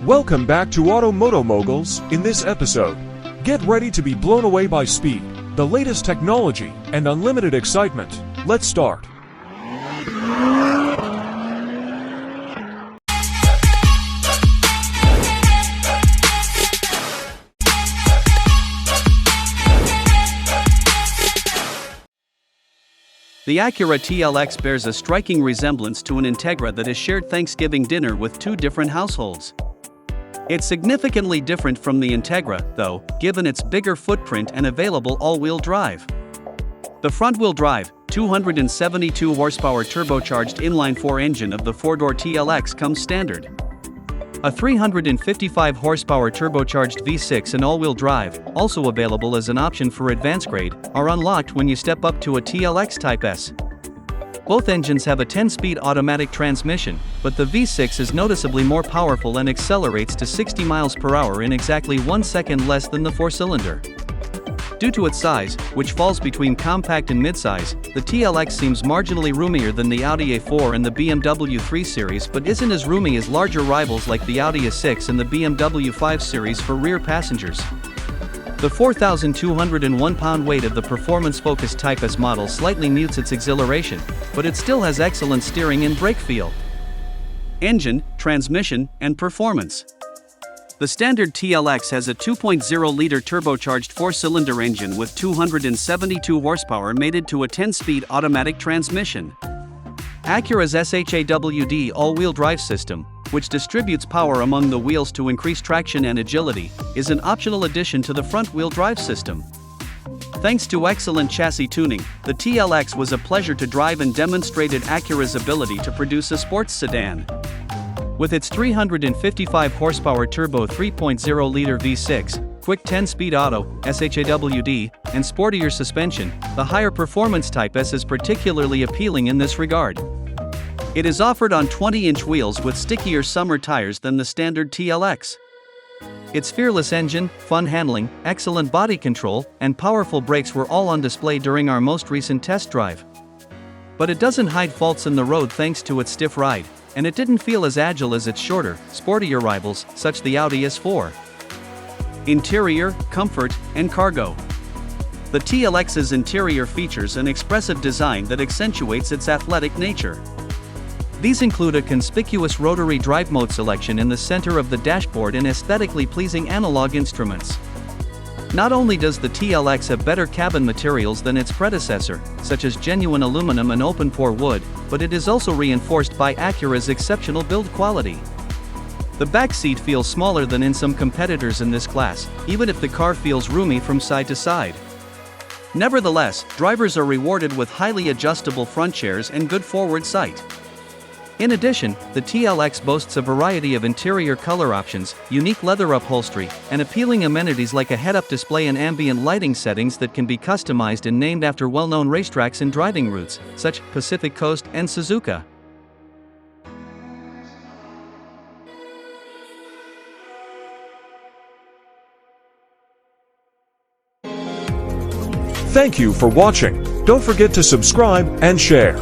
Welcome back to Automoto Moguls. In this episode, get ready to be blown away by speed, the latest technology, and unlimited excitement. Let's start. The Acura TLX bears a striking resemblance to an Integra that has shared Thanksgiving dinner with two different households. It's significantly different from the Integra, though, given its bigger footprint and available all-wheel drive. The front-wheel drive, 272 horsepower turbocharged inline-4 engine of the four-door TLX comes standard. A 355 horsepower turbocharged V6 and all-wheel drive, also available as an option for advanced grade, are unlocked when you step up to a TLX Type S. Both engines have a 10-speed automatic transmission, but the V6 is noticeably more powerful and accelerates to 60 miles per hour in exactly 1 second less than the four-cylinder. Due to its size, which falls between compact and midsize, the TLX seems marginally roomier than the Audi A4 and the BMW 3 Series, but isn't as roomy as larger rivals like the Audi A6 and the BMW 5 Series for rear passengers. The 4,201-pound weight of the performance-focused Type S model slightly mutes its exhilaration, but it still has excellent steering and brake feel. Engine, transmission, and performance. The standard TLX has a 2.0-liter turbocharged four-cylinder engine with 272 horsepower mated to a 10-speed automatic transmission. Acura's SHAWD all-wheel drive system, which distributes power among the wheels to increase traction and agility, is an optional addition to the front-wheel drive system. Thanks to excellent chassis tuning, the TLX was a pleasure to drive and demonstrated Acura's ability to produce a sports sedan. With its 355 horsepower turbo 3.0-liter V6, quick 10-speed auto, SHAWD, and sportier suspension, the higher performance Type S is particularly appealing in this regard. It is offered on 20-inch wheels with stickier summer tires than the standard TLX. Its fearless engine, fun handling, excellent body control, and powerful brakes were all on display during our most recent test drive. But it doesn't hide faults in the road thanks to its stiff ride, and it didn't feel as agile as its shorter, sportier rivals, such the Audi S4. Interior, comfort, and cargo. The TLX's interior features an expressive design that accentuates its athletic nature. These include a conspicuous rotary drive mode selection in the center of the dashboard and aesthetically pleasing analog instruments. Not only does the TLX have better cabin materials than its predecessor, such as genuine aluminum and open-pore wood, but it is also reinforced by Acura's exceptional build quality. The back seat feels smaller than in some competitors in this class, even if the car feels roomy from side to side. Nevertheless, drivers are rewarded with highly adjustable front chairs and good forward sight. In addition, the TLX boasts a variety of interior color options, unique leather upholstery, and appealing amenities like a head-up display and ambient lighting settings that can be customized and named after well-known racetracks and driving routes, such as Pacific Coast and Suzuka. Thank you for watching. Don't forget to subscribe and share.